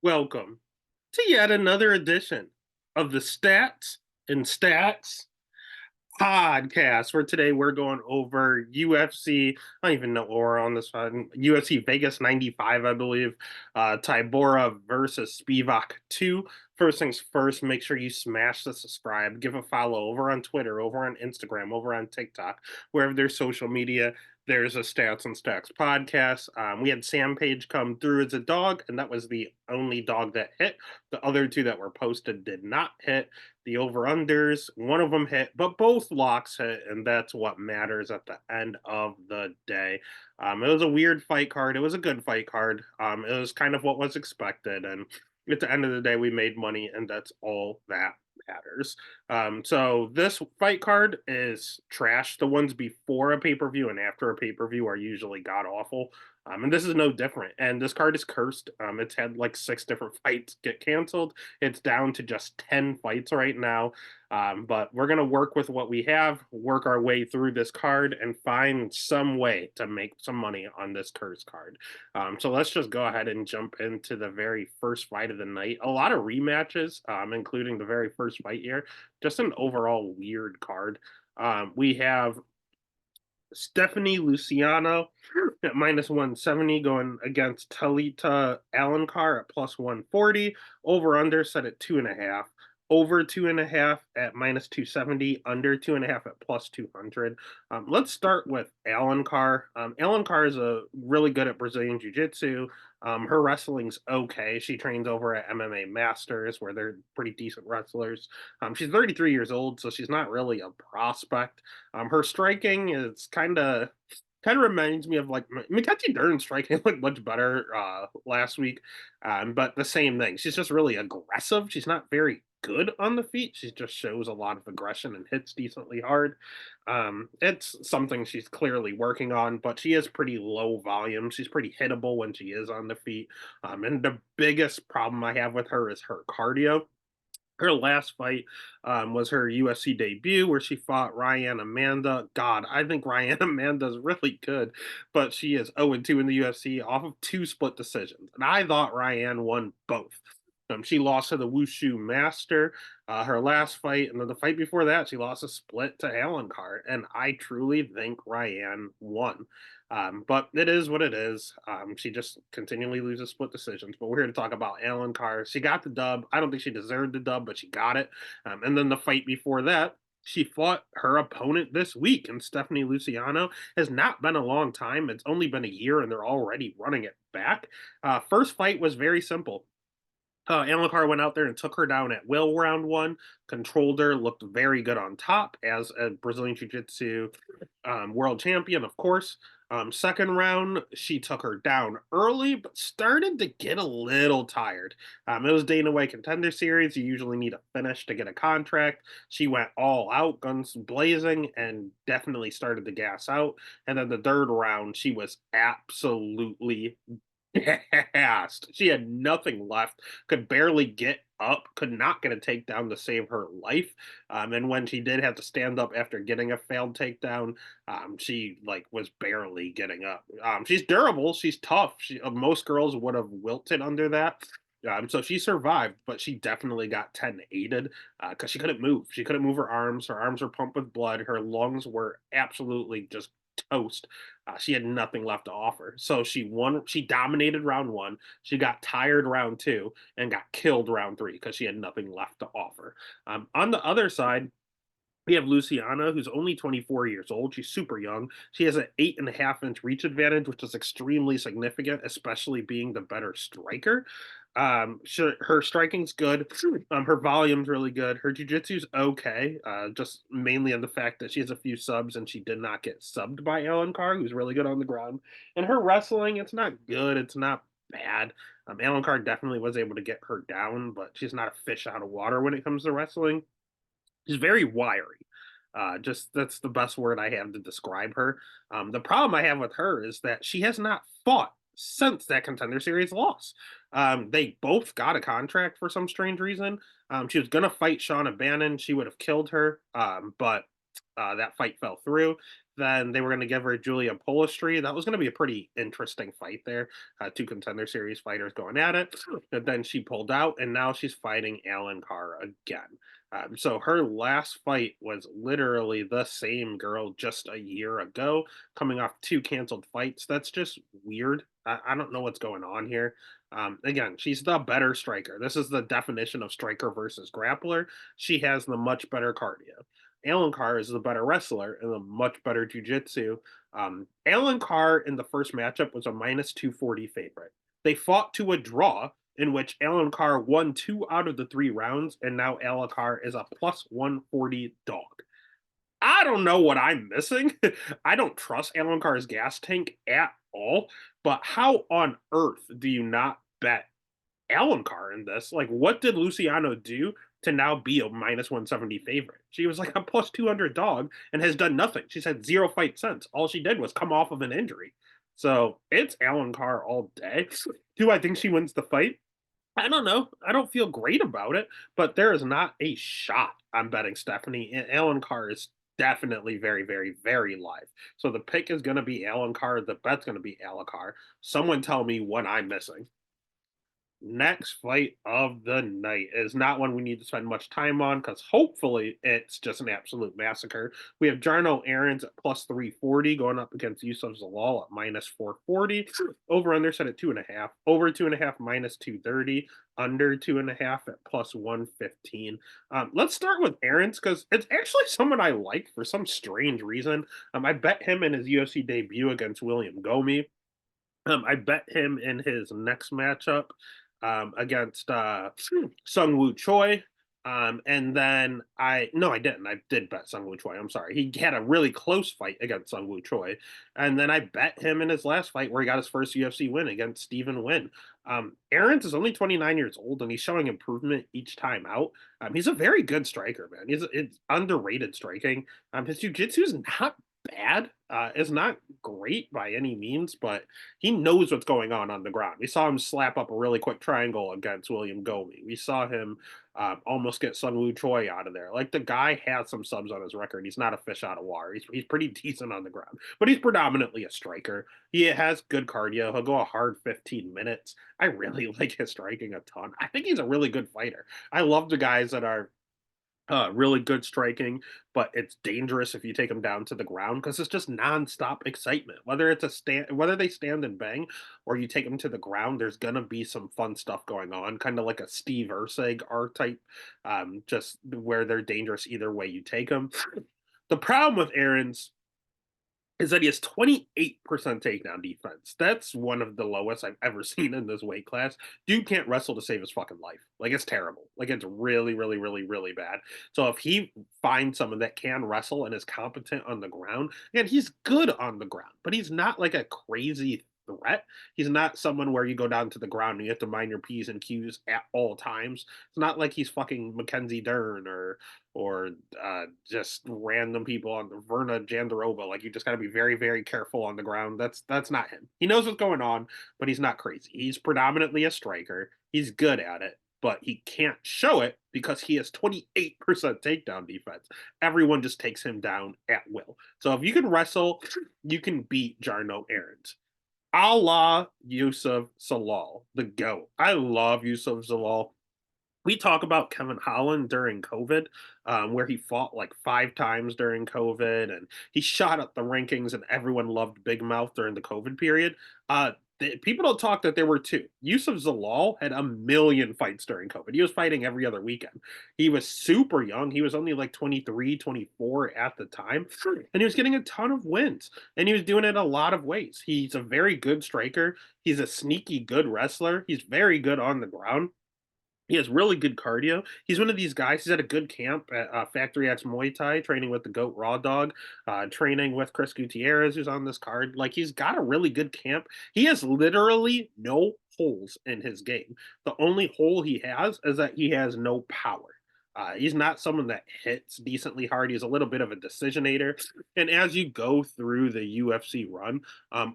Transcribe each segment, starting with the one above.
Welcome to yet another edition of the Stats and Stacks podcast. For today, we're going over UFC. I don't even know what we're on this one. UFC Vegas 95, I believe. Tybura versus Spivac 2. First things first, make sure you smash the subscribe, give a follow over on Twitter, over on Instagram, over on TikTok, wherever there's social media. There's a Stats and Stacks podcast. We had Sam Page come through as a dog, and that was the only dog that hit. The other two that were posted did not hit. The over-unders, one of them hit, but both locks hit, and that's what matters at the end of the day. It was a weird fight card. It was a good fight card. It was kind of what was expected, and at the end of the day, we made money, and that's all that matters. So this fight card is trash. The ones before a pay-per-view and after a pay-per-view are usually god awful. And this is no different. And this card is cursed. It's had like 6 different fights get canceled. It's down to just 10 fights right now. But we're going to work with what we have, work our way through this card, and find some way to make some money on this curse card. So let's just go ahead and jump into the very first fight of the night. A lot of rematches, including the very first fight here. Just an overall weird card. We have Stephanie Luciano at minus 170 going against Talita Alencar at plus 140. Over under set at 2.5. Over 2.5 at minus 270. Under 2.5 at plus 200. Let's start with Alencar. Alencar is really good at Brazilian Jiu Jitsu. Her wrestling's okay. She trains over at MMA Masters, where they're pretty decent wrestlers. She's 33 years old, so she's not really a prospect. Her striking is kind of reminds me of like Mackenzie Dern striking looked much better last week, but the same thing. She's just really aggressive. She's not very good on the feet. She just shows a lot of aggression and hits decently hard. It's something she's clearly working on, but she is pretty low volume. She's pretty hittable when she is on the feet. And the biggest problem I have with her is her cardio. Her last fight was her UFC debut where she fought Ryan Amanda. God, I think Ryan Amanda is really good, but she is 0-2 in the UFC off of 2 split decisions. And I thought Ryan won both. She lost to the Wushu Master, her last fight, and then the fight before that, she lost a split to Alencar. And I truly think Ryan won. But it is what it is. She just continually loses split decisions. But we're here to talk about Alencar. She got the dub. I don't think she deserved the dub, but she got it. And then the fight before that, she fought her opponent this week, and Stephanie Luciano has not been a long time. It's only been a year, and they're already running it back. First fight was very simple. Alencar went out there and took her down at will round one, controlled her, looked very good on top as a Brazilian Jiu Jitsu world champion, of course. Second round, she took her down early, but started to get a little tired. It was Dana White Contender Series. You usually need a finish to get a contract. She went all out, guns blazing, and definitely started to gas out. And then the third round, she was absolutely gassed. She had nothing left, could barely get up, could not get a takedown to save her life. And when she did have to stand up after getting a failed takedown, she like was barely getting up. She's durable, she's tough. Most girls would have wilted under that. So she survived, but she definitely got 10-8'd because she couldn't move. She couldn't move her arms. Her arms were pumped with blood. Her lungs were absolutely just toast. She had nothing left to offer. So she won. She dominated round one. She got tired round two and got killed round three because she had nothing left to offer. On the other side, we have Luciana, who's only 24 years old. She's super young. She has an 8.5-inch reach advantage, which is extremely significant, especially being the better striker. Her striking's good. Her volume's really good. Her jujitsu's okay, just mainly on the fact that she has a few subs and she did not get subbed by Ellen Carr, who's really good on the ground. And her wrestling, it's not good. It's not bad. Ellen Carr definitely was able to get her down, but she's not a fish out of water when it comes to wrestling. She's very wiry. Just that's the best word I have to describe her. The problem I have with her is that she has not fought since that contender series loss. They both got a contract for some strange reason. She was gonna fight Shauna Bannon. She would have killed her. But that fight fell through. Then they were going to give her Julia Polistri. That was going to be a pretty interesting fight there. Two Contender Series fighters going at it. But then she pulled out, and now she's fighting Alan Carr again. So her last fight was literally the same girl just a year ago, coming off two canceled fights. That's just weird. I don't know what's going on here. Again, she's the better striker. This is the definition of striker versus grappler. She has the much better cardio. Alan Carr is the better wrestler and a much better jujitsu. Alan Carr in the first matchup was a minus 240 favorite. They fought to a draw in which Alan Carr won 2 out of the 3 rounds, and now Alan Carr is a plus 140 dog. I don't know what I'm missing. I don't trust Alan Carr's gas tank at all, but how on earth do you not bet Alan Carr in this? Like, what did Luciano do to now be a minus 170 favorite? She was like a plus 200 dog and has done nothing. She's had 0 fight since. All she did was come off of an injury. So it's Alan Carr all day. Do I think she wins the fight? I don't know. I don't feel great about it, but there is not a shot I'm betting Stephanie. And Alan Carr is definitely very, very, very live. So the pick is going to be Alan Carr. The bet's going to be Alan Carr. Someone tell me what I'm missing. Next fight of the night is not one we need to spend much time on because hopefully it's just an absolute massacre. We have Jarno Aarons at plus 340 going up against Yusuf Zalal at minus 440. Over under set at 2.5. Over 2.5 minus 230. Under 2.5 at plus 115. Let's start with Aarons because it's actually someone I like for some strange reason. I bet him in his UFC debut against William Gomi. I bet him in his next matchup against Sung Woo Choi. And then I didn't. I did bet Sung Woo Choi. I'm sorry. He had a really close fight against Sung Woo Choi. And then I bet him in his last fight where he got his first UFC win against Stephen Wynn. Aarons is only 29 years old and he's showing improvement each time out. He's a very good striker, man. It's underrated striking. His jiu-jitsu is not bad. It's not great by any means, but he knows what's going on the ground. We saw him slap up a really quick triangle against William Gomi. We saw him almost get Sun Woo Choi out of there. Like the guy has some subs on his record. He's not a fish out of water. He's pretty decent on the ground, but he's predominantly a striker. He has good cardio. He'll go a hard 15 minutes. I really like his striking a ton. I think he's a really good fighter. I love the guys that are really good striking, but it's dangerous if you take them down to the ground because it's just nonstop excitement. Whether it's a stand, whether they stand and bang, or you take them to the ground, there's gonna be some fun stuff going on, kind of like a Steve Ursig R type, just where they're dangerous either way you take them. The problem with Aaron's is that he has 28% takedown defense. That's one of the lowest I've ever seen in this weight class. Dude can't wrestle to save his fucking life. Like, it's terrible. Like, it's really, really, really, really bad. So if he finds someone that can wrestle and is competent on the ground, and he's good on the ground, but he's not like a crazy threat. He's not someone where you go down to the ground and you have to mind your P's and Q's at all times. It's not like he's fucking Mackenzie Dern or just random people on the Verna Jandaroba. Like you just got to be very, very careful on the ground. That's not him. He knows what's going on, but he's not crazy. He's predominantly a striker. He's good at it, but he can't show it because he has 28% takedown defense. Everyone just takes him down at will. So if you can wrestle, you can beat Jarno Aarons. A la Yusuf Zalal, the GOAT. I love Yusuf Zalal. We talk about Kevin Holland during COVID, where he fought like 5 times during COVID, and he shot up the rankings, and everyone loved Big Mouth during the COVID period. People don't talk that there were two. Yusuf Zalal had a million fights during COVID. He was fighting every other weekend. He was super young. He was only like 23, 24 at the time, and he was getting a ton of wins, and he was doing it a lot of ways. He's a very good striker. He's a sneaky good wrestler. He's very good on the ground. He has really good cardio. He's one of these guys. He's at a good camp at Factory X Muay Thai, training with the Goat Raw Dog, training with Chris Gutierrez, who's on this card. Like, he's got a really good camp. He has literally no holes in his game. The only hole he has is that he has no power. He's not someone that hits decently hard. He's a little bit of a decisionator. And as you go through the UFC run,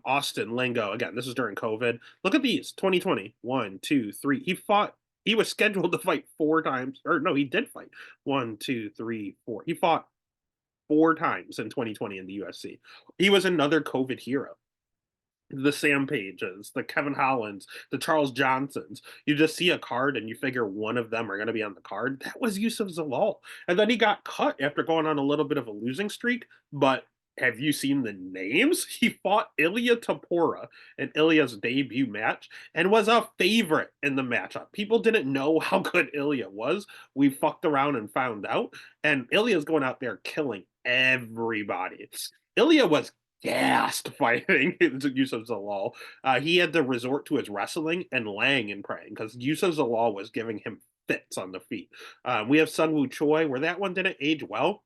Austin Lingo, again, this is during COVID. Look at these 2020, 1, 2, 3. He was scheduled to fight 4 times, or no, he did fight 1, 2, 3, 4. He fought 4 times in 2020 in the UFC. He was another COVID hero. The Sam Pages, the Kevin Hollands, the Charles Johnsons. You just see a card and you figure one of them are going to be on the card. That was Yusuf Zalal. And then he got cut after going on a little bit of a losing streak. But have you seen the names? He fought Ilya Tapora in Ilya's debut match and was a favorite in the matchup. People didn't know how good Ilya was. We fucked around and found out. And Ilya's going out there killing everybody. Ilya was gassed fighting Yusuf Zalal. He had to resort to his wrestling and laying and praying because Yusuf Zalal was giving him fits on the feet. We have Sun Woo Choi, where that one didn't age well.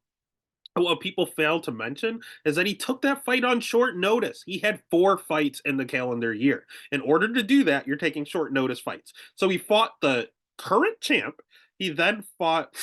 What people fail to mention is that he took that fight on short notice. He had 4 fights in the calendar year. In order to do that, you're taking short notice fights. So he fought the current champ. He then fought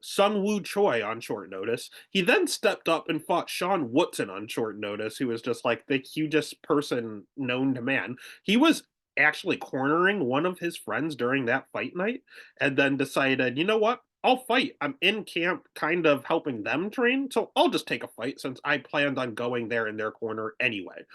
Sung Woo Choi on short notice. He then stepped up and fought Sean Woodson on short notice, who was just like the hugest person known to man. He was actually cornering one of his friends during that fight night and then decided, you know what? I'll fight. I'm in camp kind of helping them train, so I'll just take a fight since I planned on going there in their corner anyway.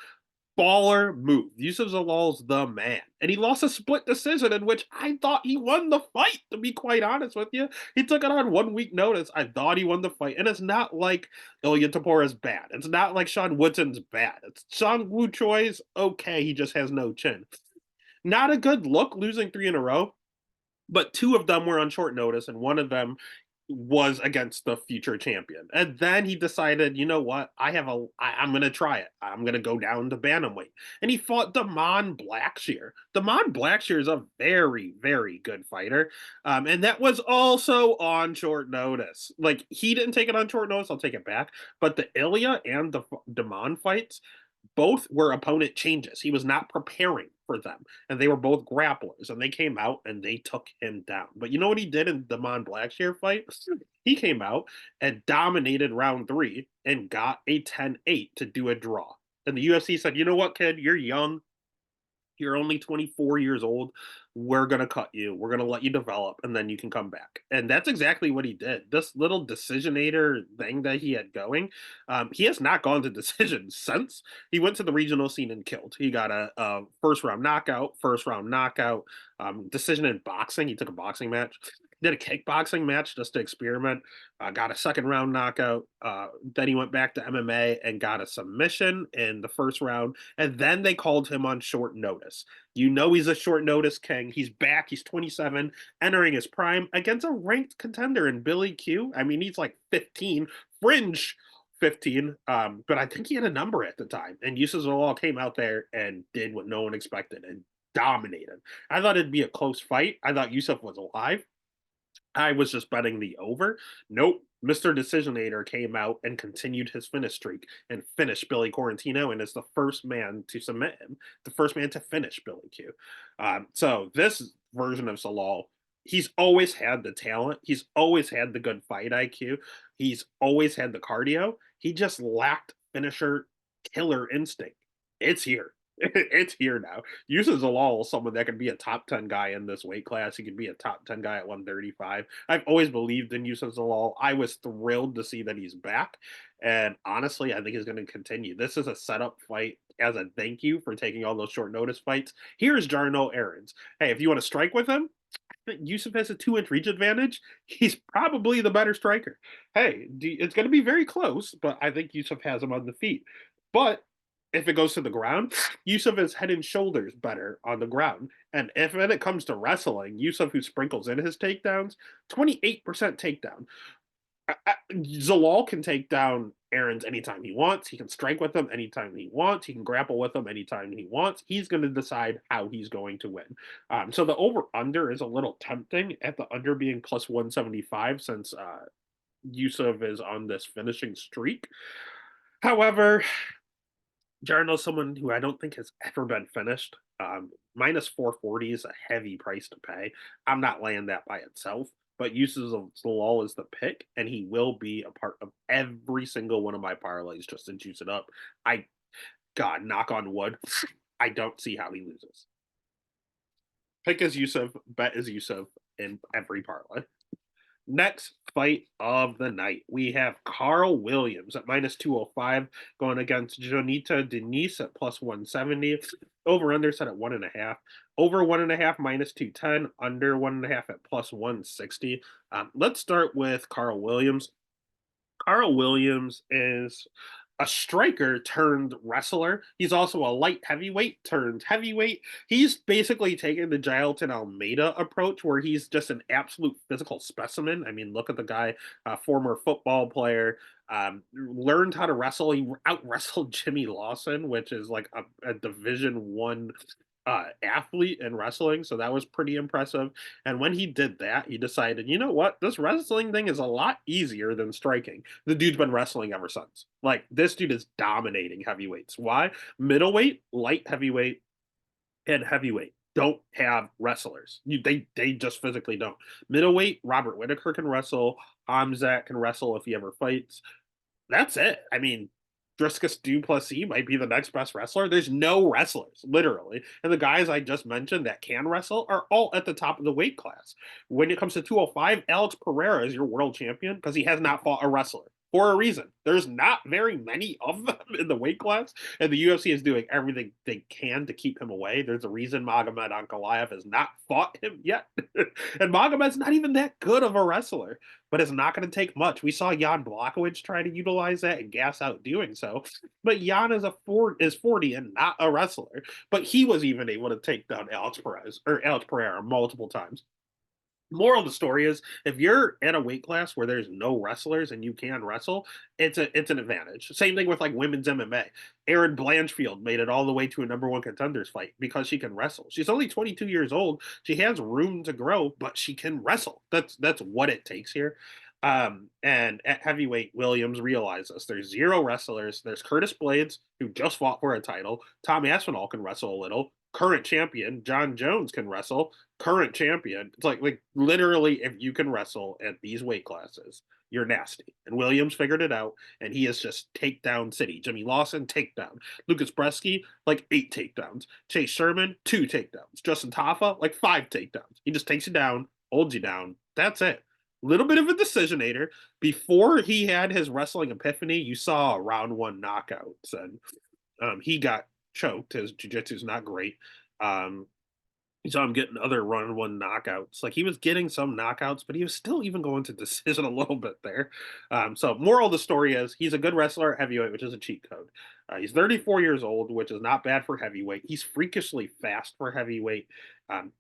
Baller move. Yusuf Zalal's the man. And he lost a split decision in which I thought he won the fight, to be quite honest with you. He took it on 1 week notice. I thought he won the fight. And it's not like Ilya Tapora's bad. It's not like Sean Woodson's bad. It's Sean Woo Choi's okay. He just has no chin. Not a good look losing 3 in a row, but 2 of them were on short notice, and one of them was against the future champion. And then he decided, you know what? I'm going to try it. I'm going to go down to bantamweight. And he fought Damon Blackshear. Damon Blackshear is a very, very good fighter. And that was also on short notice. Like, he didn't take it on short notice. I'll take it back. But the Ilya and the Damon fights, both were opponent changes. He was not preparing for them, and they were both grapplers, and they came out and they took him down. But you know what he did in the Damon Blackshear fight? He came out and dominated round 3 and got a 10-8 to do a draw. And the UFC said, you know what, kid? You're young. You're only 24 years old. We're going to cut you. We're going to let you develop, and then you can come back. And that's exactly what he did. This little decisionator thing that he had going, he has not gone to decisions since. He went to the regional scene and killed. He got a first round knockout, decision in boxing. He took a boxing match. Did a kickboxing match just to experiment. Got a second round knockout. Then he went back to MMA and got a submission in the first round. And then they called him on short notice. You know he's a short notice king. He's back. He's 27, entering his prime against a ranked contender in Billy Q. I mean, he's like 15, fringe 15, but I think he had a number at the time. And Yusuf Zalal came out there and did what no one expected and dominated. I thought it'd be a close fight. I thought Yusuf was alive. I was just betting the over. Nope. Mr. Decisionator came out and continued his finish streak and finished Billy Quarantino and is the first man to submit him, the first man to finish Billy Q. So this version of Salal, he's always had the talent. He's always had the good fight IQ. He's always had the cardio. He just lacked finisher killer instinct. It's here. It's here now. Yusuf Zalal, someone that could be a top 10 guy in this weight class. He could be a top 10 guy at 135. I've always believed in Yusuf Zalal. I was thrilled to see that he's back. And honestly, I think he's going to continue. This is a setup fight as a thank you for taking all those short notice fights. Here's Jarno Aarons. Hey, if you want to strike with him, Yusuf has a 2-inch reach advantage. He's probably the better striker. Hey, it's going to be very close, but I think Yusuf has him on the feet. But if it goes to the ground, Yusuf is head and shoulders better on the ground. And if when it comes to wrestling, Yusuf, who sprinkles in his takedowns, 28% takedown. Zalal can take down Aarons anytime he wants. He can strike with them anytime he wants. He can grapple with them anytime he wants. He's going to decide how he's going to win. So the over-under is a little tempting at the under being plus 175 since Yusuf is on this finishing streak. However, Jarno's someone who I don't think has ever been finished. Minus 440 is a heavy price to pay. I'm not laying that by itself, but Yusuf Zalal is the pick, and he will be a part of every single one of my parlays just to juice it up. God, knock on wood, I don't see how he loses. Pick is Yusuf, bet is Yusuf in every parlay. Next fight of the night, we have Carl Williams at minus 205 going against Jonita Denise at plus 170. Over under set at 1.5. Over 1.5 minus 210. Under 1.5 at plus 160. Let's start with Carl Williams. Carl Williams is a striker turned wrestler. He's also a light heavyweight turned heavyweight. He's basically taken the Jailton Almeida approach where he's just an absolute physical specimen. I mean, look at the guy, former football player, learned how to wrestle. He out wrestled Jimmy Lawson, which is like a Division 1 athlete in wrestling, so that was pretty impressive. And when he did that, he decided, you know what, this wrestling thing is a lot easier than striking. The dude's been wrestling ever since. Like this dude is dominating heavyweights. Why? Middleweight, light heavyweight, and heavyweight don't have wrestlers. They just physically don't. Middleweight, Robert Whitaker can wrestle. Hamzat can wrestle if he ever fights. That's it. I mean, Driscus Duplessis might be the next best wrestler. There's no wrestlers, literally. And the guys I just mentioned that can wrestle are all at the top of the weight class. When it comes to 205, Alex Pereira is your world champion because he has not fought a wrestler for a reason. There's not very many of them in the weight class, and the UFC is doing everything they can to keep him away. There's a reason Magomed Ankalaev has not fought him yet. And Magomed's not even that good of a wrestler, but it's not going to take much. We saw Jan Blachowicz try to utilize that and gas out doing so. But Jan is 40 and not a wrestler, but he was even able to take down Alex Pereira multiple times. Moral of the story is if you're at a weight class where there's no wrestlers and you can wrestle, it's an advantage. Same thing with like women's MMA. Erin Blanchfield made it all the way to a #1 contenders fight because she can wrestle. She's only 22 years old. She has room to grow, but she can wrestle. That's what it takes here. And at heavyweight, Williams realizes there's zero wrestlers. There's Curtis Blades, who just fought for a title. Tom Aspinall can wrestle a little. Current champion John Jones can wrestle. Current champion. It's like literally, if you can wrestle at these weight classes, you're nasty. And Williams figured it out, and he is just takedown city. Jimmy Lawson, takedown. Lucas Bresky, like 8 takedowns. Chase Sherman, 2 takedowns. Justin Tafa, like 5 takedowns. He just takes you down, holds you down. That's it. Little bit of a decisionator. Before he had his wrestling epiphany, you saw round 1 knockouts, and he got choked. His jiu-jitsu is not great. Um, you saw him getting other round 1 knockouts. Like he was getting some knockouts, but he was still even going to decision a little bit there. So moral of the story is he's a good wrestler at heavyweight, which is a cheat code. He's 34 years old, which is not bad for heavyweight. He's freakishly fast for heavyweight.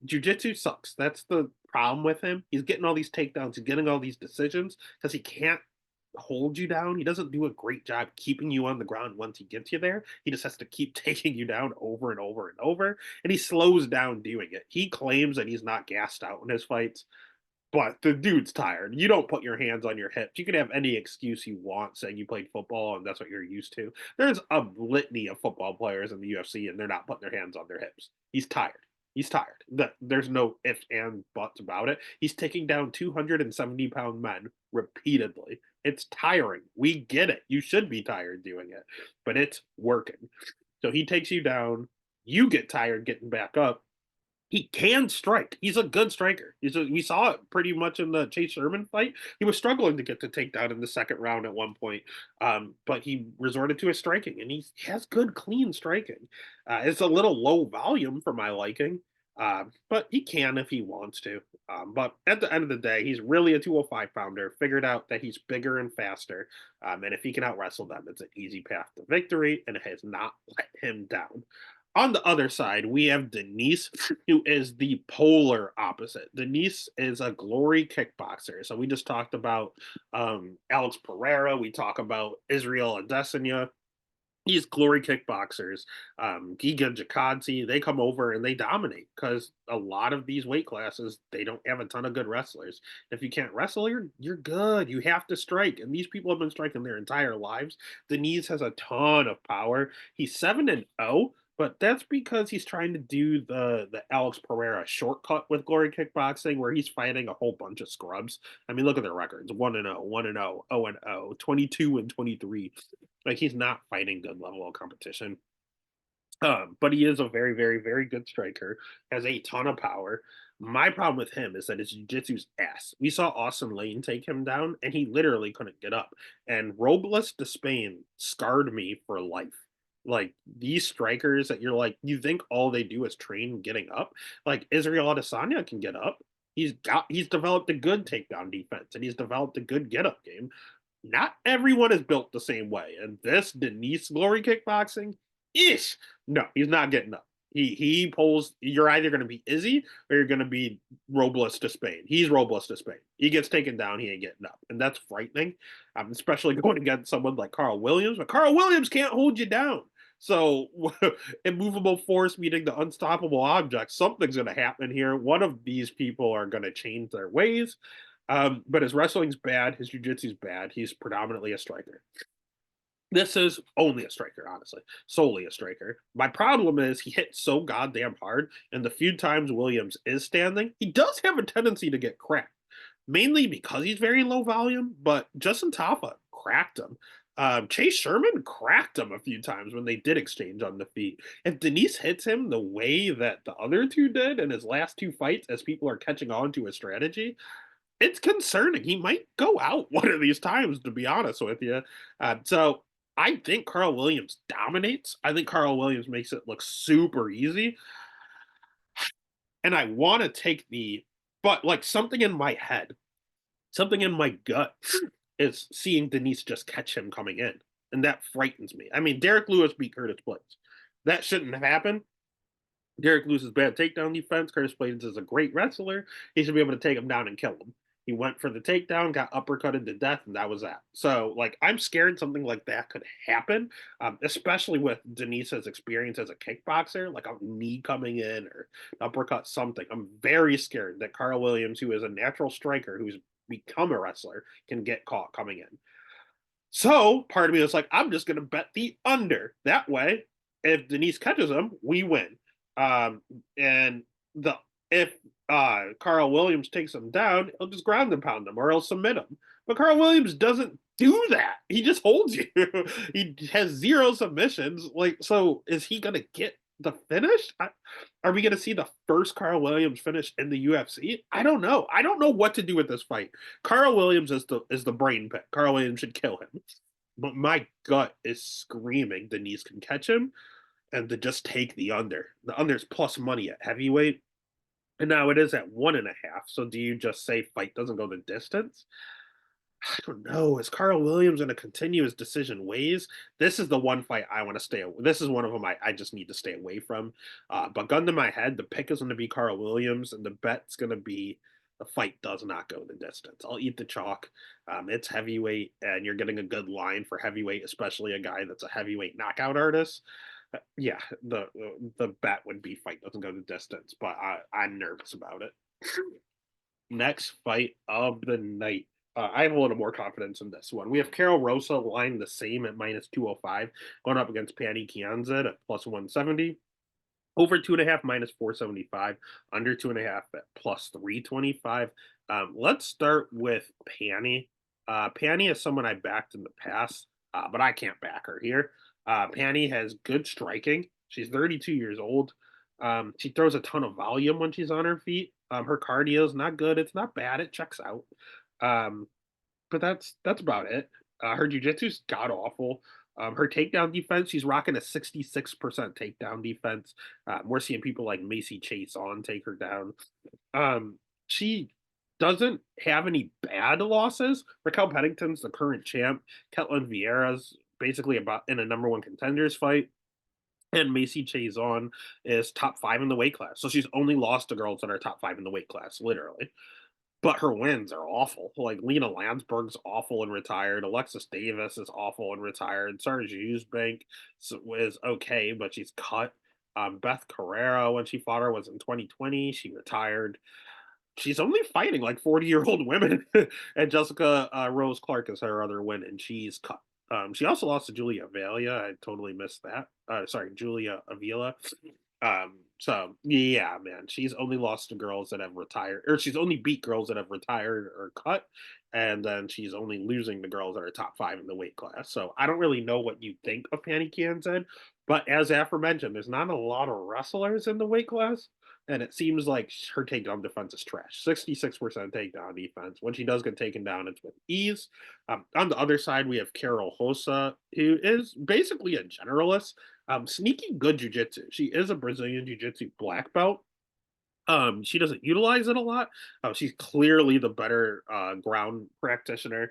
Jiu-jitsu sucks. That's the problem with him. He's getting all these takedowns. He's getting all these decisions because he can't hold you down. He doesn't do a great job keeping you on the ground once he gets you there. He just has to keep taking you down over and over and over, and he slows down doing it. He claims that he's not gassed out in his fights, but the dude's tired. You don't put your hands on your hips. You can have any excuse you want saying you played football and that's what you're used to. There's a litany of football players in the UFC and they're not putting their hands on their hips. He's tired. He's tired. There's no ifs and buts about it. He's taking down 270-pound men repeatedly. It's tiring. We get it. You should be tired doing it, but it's working. So he takes you down. You get tired getting back up. He can strike. He's a good striker. We saw it pretty much in the Chase Sherman fight. He was struggling to get the takedown in the second round at one point, but he resorted to his striking, and he has good, clean striking. It's a little low volume for my liking, but he can if he wants to. But at the end of the day, he's really a 205 pounder, figured out that he's bigger and faster. And if he can out wrestle them, it's an easy path to victory, and it has not let him down. On the other side, we have Denise, who is the polar opposite. Denise is a glory kickboxer. So we just talked about Alex Pereira. We talk about Israel Adesanya. These glory kickboxers, Giga Jakadze, they come over and they dominate because a lot of these weight classes, they don't have a ton of good wrestlers. If you can't wrestle, you're good. You have to strike. And these people have been striking their entire lives. Denise has a ton of power. He's 7-0, but that's because he's trying to do the Alex Pereira shortcut with glory kickboxing, where he's fighting a whole bunch of scrubs. I mean, look at their records: 1-0, 1-0, 0-0, 22-23. Like he's not fighting good level of competition. But he is a very, very, very good striker, has a ton of power. My problem with him is that his jiu-jitsu's ass. We saw Austin Lane take him down, and he literally couldn't get up. And Robles de Spain scarred me for life. Like these strikers that you're like, you think all they do is train getting up. Like Israel Adesanya can get up. He's developed a good takedown defense, and he's developed a good get up game. Not everyone is built the same way. And this Denise Glory kickboxing, ish. No, he's not getting up. He pulls. You're either going to be Izzy or you're going to be Robles to Spain. He's Robles to Spain. He gets taken down. He ain't getting up, and that's frightening. Especially going against someone like Carl Williams. But Carl Williams can't hold you down. So, immovable force meeting the unstoppable object. Something's going to happen here. One of these people are going to change their ways. But his wrestling's bad. His jiu-jitsu's bad. He's predominantly a striker. This is only a striker, honestly, solely a striker. My problem is he hits so goddamn hard, and the few times Williams is standing, he does have a tendency to get cracked, mainly because he's very low volume. But Justin Tafa cracked him. Chase Sherman cracked him a few times when they did exchange on the feet. If Denise hits him the way that the other two did in his last two fights, as people are catching on to his strategy, it's concerning. He might go out one of these times, to be honest with you. So I think Carl Williams dominates. I think Carl Williams makes it look super easy. And I want to take but like something in my head, something in my gut is seeing Denise just catch him coming in. And that frightens me. I mean, Derek Lewis beat Curtis Blades. That shouldn't have happened. Derek Lewis's bad takedown defense. Curtis Blades is a great wrestler. He should be able to take him down and kill him. He went for the takedown, got uppercutted to death, and that was that. So, like, I'm scared something like that could happen, especially with Denise's experience as a kickboxer, like a knee coming in or uppercut, something. I'm very scared that Carl Williams, who is a natural striker, who's become a wrestler, can get caught coming in. So part of me was like, I'm just going to bet the under. That way, if Denise catches him, we win. And the if Carl Williams takes him down, he'll just ground and pound him or he'll submit him. But Carl Williams doesn't do that. He just holds you. He has zero submissions. Like, so is he going to get the finish? Are we going to see the first Carl Williams finish in the UFC? I don't know. I don't know what to do with this fight. Carl Williams is the brain pick. Carl Williams should kill him. But my gut is screaming Denise can catch him and to just take the under. The under's plus money at heavyweight. And now it is at 1.5. So do you just say fight doesn't go the distance? I don't know. Is Carl Williams going to continue his decision ways? This is the one fight I want to stay away. This is one of them I just need to stay away from. But gun to my head, the pick is going to be Carl Williams, and the bet's going to be the fight does not go the distance. I'll eat the chalk. It's heavyweight, and you're getting a good line for heavyweight, especially a guy that's a heavyweight knockout artist. Yeah, the bet would be fight doesn't go the distance, but I'm nervous about it. Next fight of the night. I have a little more confidence in this one. We have Carol Rosa lying the same at minus 205, going up against Patty Kianzad at plus 170. Over 2.5 minus 475, under 2.5 at plus 325. Let's start with Panny. Panny is someone I backed in the past, but I can't back her here. Panny has good striking. She's 32 years old. She throws a ton of volume when she's on her feet. Her cardio is not good. It's not bad. It checks out. Um, but that's about it. Her jujitsu's god awful. Her takedown defense, she's rocking a 66% takedown defense. We're seeing people like Macy Chase on take her down. She doesn't have any bad losses. Raquel Pennington's the current champ. Ketlin Vieira's basically about in a number one contenders fight. And Macy Chazon is top 5 in the weight class. So she's only lost to girls that are top 5 in the weight class, literally. But her wins are awful. Like Lena Landsberg's awful and retired. Alexis Davis is awful and retired. Sarge Usbank is okay, but she's cut. Beth Carrera, when she fought her, was in 2020. She retired. She's only fighting like 40-year-old women. And Jessica Rose Clark is her other win, and she's cut. She also lost to Julia Avila. I totally missed that. Sorry, Julia Avila. So yeah, man, she's only lost to girls that have retired, or she's only beat girls that have retired or cut, and then she's only losing to girls that are top 5 in the weight class. So I don't really know what you think of Panny Kianzad, but as aforementioned, there's not a lot of wrestlers in the weight class, and it seems like her takedown defense is trash. 66% takedown defense. When she does get taken down, it's with ease. On the other side, we have Carol Hossa, who is basically a generalist. Sneaky good jujitsu. She is a Brazilian jiu-jitsu black belt. She doesn't utilize it a lot. She's clearly the better ground practitioner.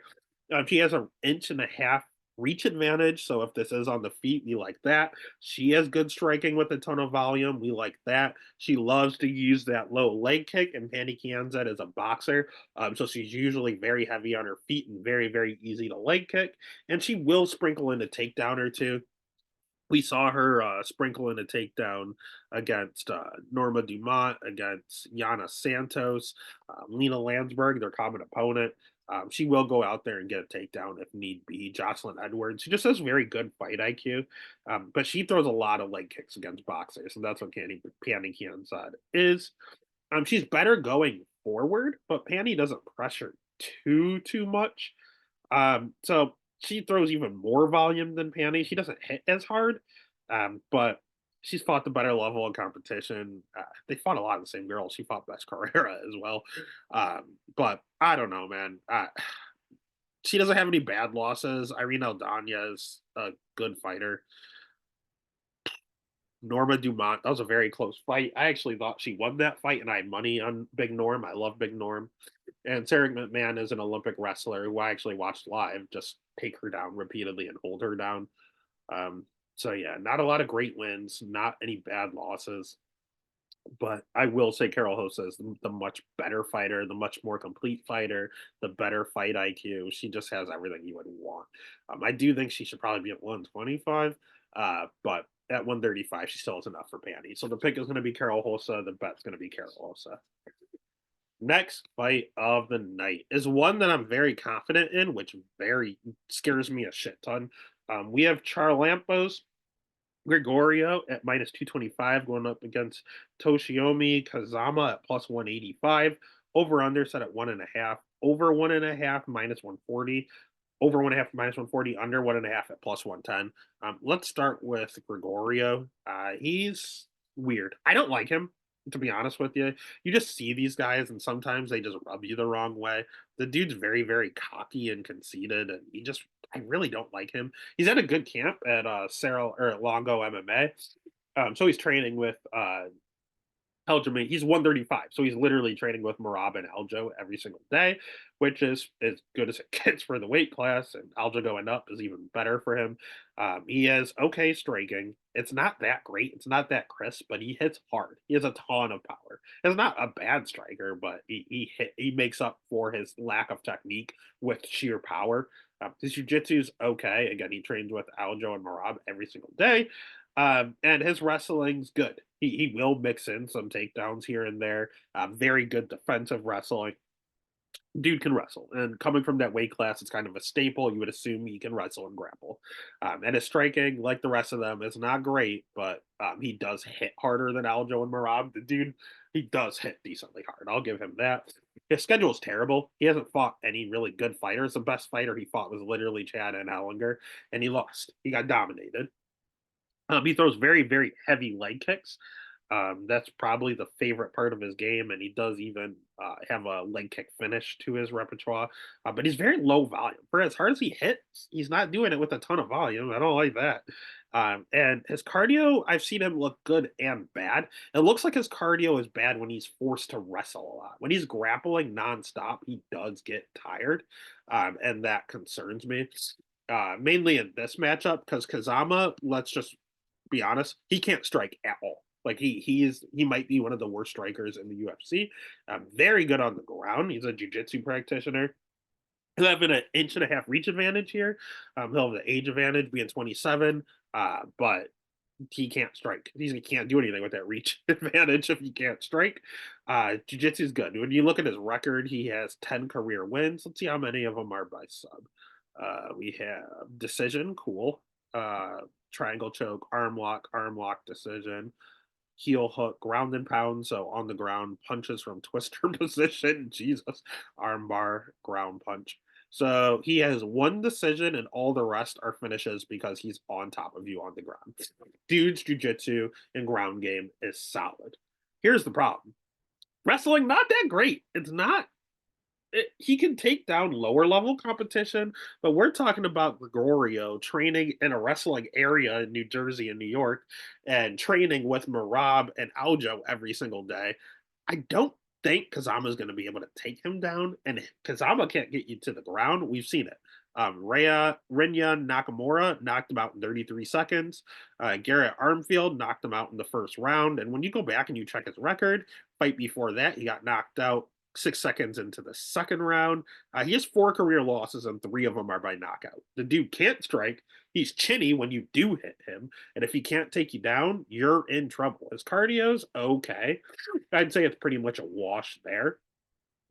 She has an inch and a half reach advantage. So if this is on the feet, we like that. She has good striking with a ton of volume. We like that. She loves to use that low leg kick, and Pandy Kianzad is a boxer. So she's usually very heavy on her feet and very, very easy to leg kick. And she will sprinkle in a takedown or two. We saw her sprinkle in a takedown against Norma Dumont, against Yana Santos, Lena Landsberg, their common opponent. She will go out there and get a takedown if need be. Jocelyn Edwards, she just has very good fight IQ, but she throws a lot of leg kicks against boxers, and that's what Panny Kianzad is. She's better going forward, but Panny doesn't pressure too much. So she throws even more volume than Panny. She doesn't hit as hard, but she's fought the better level of competition. They fought a lot of the same girls. She fought Bess Carrera as well. But I don't know, man. She doesn't have any bad losses. Irene Aldana is a good fighter. Norma Dumont, that was a very close fight. I actually thought she won that fight, and I had money on Big Norm. I love Big Norm. And Sarah McMahon is an Olympic wrestler who I actually watched live just take her down repeatedly and hold her down. So yeah, not a lot of great wins, not any bad losses. But I will say Carol Hossa is the much better fighter, the much more complete fighter, the better fight IQ. She just has everything you would want. I do think she should probably be at 125, but at 135, she still has enough for Panty. So the pick is going to be Carol Hossa. The bet's going to be Carol Hossa. Next fight of the night is one that I'm very confident in, which very scares me a shit ton. We have Charlampos Gregorio at minus 225 going up against Toshiomi Kazama at plus 185. Over under set at 1.5. Over 1.5 minus 140. Over 1.5 minus 140. Under 1.5 at plus 110. Let's start with Gregorio. He's weird. I don't like him, to be honest with you. You just see these guys and sometimes they just rub you the wrong way. The dude's very, very cocky and conceited, and I really don't like him. He's at a good camp at Sarah or at Longo MMA. So he's training with Aljamain. He's 135, so he's literally training with Marab and Aljo every single day, which is as good as it gets for the weight class. And Aljo going up is even better for him. He has okay striking. It's not that great. It's not that crisp, but he hits hard. He has a ton of power. He's not a bad striker, but he makes up for his lack of technique with sheer power. His jiu-jitsu's okay. Again, he trains with Aljo and Marab every single day. And his wrestling's good. He will mix in some takedowns here and there. Very good defensive wrestling. Dude can wrestle, and coming from that weight class, it's kind of a staple. You would assume he can wrestle and grapple. And his striking, like the rest of them, is not great, but he does hit harder than Aljo and Marab. The dude, he does hit decently hard. I'll give him that. His schedule is terrible. He hasn't fought any really good fighters. The best fighter he fought was literally Chad and Ellinger, and he lost. He got dominated. He throws very, very heavy leg kicks. That's probably the favorite part of his game, and he does even have a leg kick finish to his repertoire. But he's very low volume. For as hard as he hits, he's not doing it with a ton of volume. I don't like that. And his cardio, I've seen him look good and bad. It looks like his cardio is bad when he's forced to wrestle a lot. When he's grappling nonstop, he does get tired, and that concerns me. Mainly in this matchup because Kazama, let's just be honest, he can't strike at all. Like he might be one of the worst strikers in the UFC. Very good on the ground. He's a jiu-jitsu practitioner. He'll have an inch and a half reach advantage here. He'll have the age advantage being 27, but he can't strike. He can't do anything with that reach advantage if he can't strike. Jiu-jitsu is good. When you look at his record, he has 10 career wins. Let's see how many of them are by sub. We have decision, cool. Triangle choke, arm lock decision. heel hook, ground and pound. So on the ground, punches from twister position. Jesus, armbar, ground punch. So he has one decision, and all the rest are finishes because he's on top of you on the ground. Dude's jujitsu and ground game is solid. Here's the problem: wrestling not that great. It's not he can take down lower level competition, but we're talking about Gregorio training in a wrestling area in New Jersey and New York and training with Marab and Aljo every single day. I don't think Kazama's going to be able to take him down, and Kazama can't get you to the ground. We've seen it. Rinya Nakamura knocked him out in 33 seconds. Garrett Armfield knocked him out in the first round. And when you go back and you check his record, fight before that, he got knocked out 6 seconds into the second round. He has 4 career losses, and 3 of them are by knockout. The dude can't strike. He's chinny when you do hit him. And if he can't take you down, you're in trouble. His cardio's okay. I'd say it's pretty much a wash there.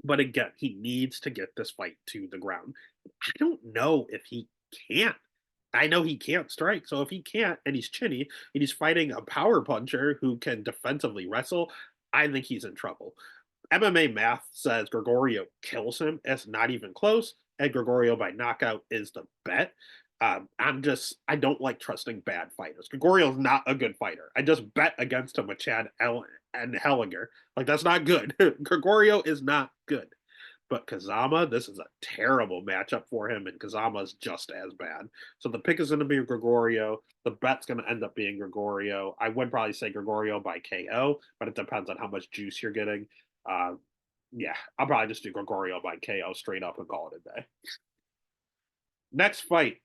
But again, he needs to get this fight to the ground. I don't know if he can. I know he can't strike. So if he can't and he's chinny and he's fighting a power puncher who can defensively wrestle, I think he's in trouble. MMA math says Gregorio kills him. It's not even close. And Gregorio by knockout is the bet. I don't like trusting bad fighters. Gregorio's not a good fighter. I just bet against him with and Hellinger. Like, that's not good. Gregorio is not good. But Kazama, this is a terrible matchup for him, and Kazama's just as bad. So the pick is going to be Gregorio. The bet's going to end up being Gregorio. I would probably say Gregorio by KO, but it depends on how much juice you're getting. Uh, yeah, I'll probably just do Gregorio by KO straight up and call it a day. Next fight,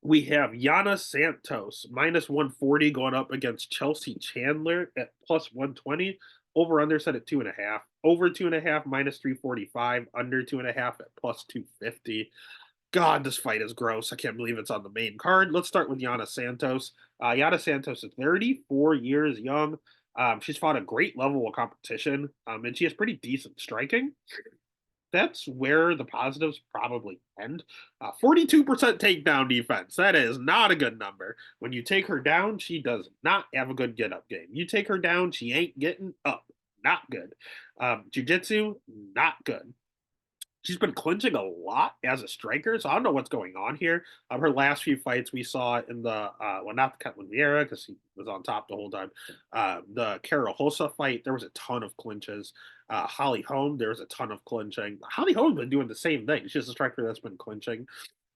we have Yana Santos minus 140 going up against Chelsea Chandler at plus 120. Over under set at 2.5. Over 2.5 minus 345. Under 2.5 at plus 250. God, this fight is gross. I can't believe it's on the main card. Let's start with Yana Santos. Yana Santos is 34 years young. She's fought a great level of competition, and she has pretty decent striking. That's where the positives probably end. 42% takedown defense. That is not a good number. When you take her down, she does not have a good get up game. You take her down, she ain't getting up. Not good. Jiu-jitsu, not good. She's been clinching a lot as a striker, so I don't know what's going on here. Her last few fights we saw in the well, not the Ketlin Vieira because he was on top the whole time. The Carol Hossa fight, there was a ton of clinches. Holly Holm, there was a ton of clinching. Holly Holm's been doing the same thing. She's a striker that's been clinching.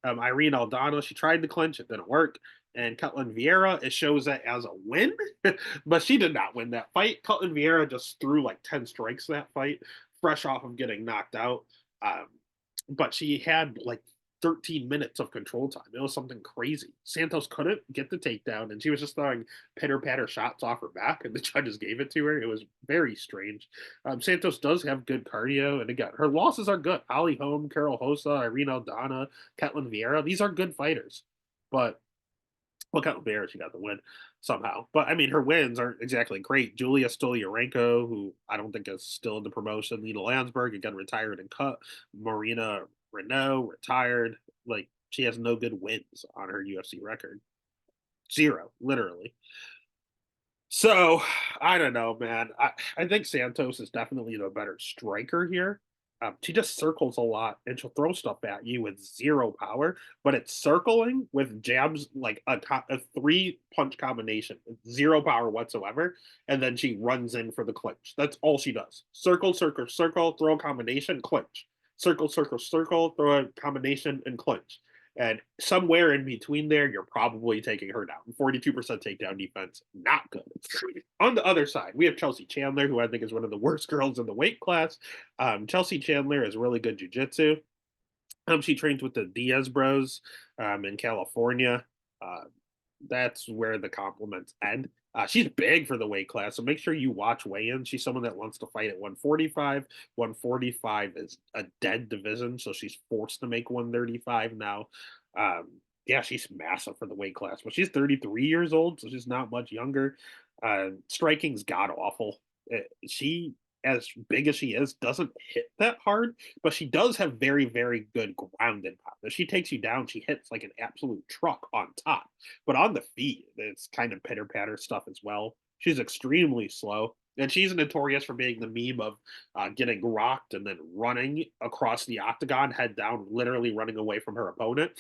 Irene Aldana, she tried to clinch, it didn't work. And Ketlin Vieira, it shows that as a win, but she did not win that fight. Ketlin Vieira just threw like 10 strikes that fight, fresh off of getting knocked out. Um, but she had like 13 minutes of control time. It was something crazy. Santos couldn't get the takedown, and she was just throwing pitter patter shots off her back, and the judges gave it to her. It was very strange. Santos does have good cardio, and again, her losses are good. Holly Holm, Carol Hossa, Irene Aldana, Ketlin Vieira. These are good fighters, but well, Ketlin Vieira, she got the win somehow. But I mean, her wins aren't exactly great. Julia Stoliarenko, who I don't think is still in the promotion. Lena Landsberg, again, retired and cut. Marina Renault, retired. Like, she has no good wins on her UFC record. Zero, literally. So, I don't know, man. I think Santos is definitely the better striker here. She just circles a lot and she'll throw stuff at you with zero power, but it's circling with jabs like a 3 punch combination, zero power whatsoever. And then she runs in for the clinch. That's all she does. Circle, circle, circle, throw a combination, clinch. Circle, circle, circle, throw a combination and clinch. And somewhere in between there, you're probably taking her down. 42% takedown defense, not good. On the other side, we have Chelsea Chandler, who I think is one of the worst girls in the weight class. Chelsea Chandler is really good jujitsu. She trains with the Diaz Bros in California. That's where the compliments end. She's big for the weight class, so make sure you watch weigh-ins. She's someone that wants to fight at 145. 145 is a dead division, so she's forced to make 135 now. Yeah, she's massive for the weight class, but she's 33 years old, so she's not much younger. Striking's god awful. She, as big as she is, doesn't hit that hard, but she does have very, very good ground and power. If she takes you down, she hits like an absolute truck on top. But on the feet, it's kind of pitter patter stuff as well. She's extremely slow. And she's notorious for being the meme of getting rocked and then running across the octagon, head down, literally running away from her opponent.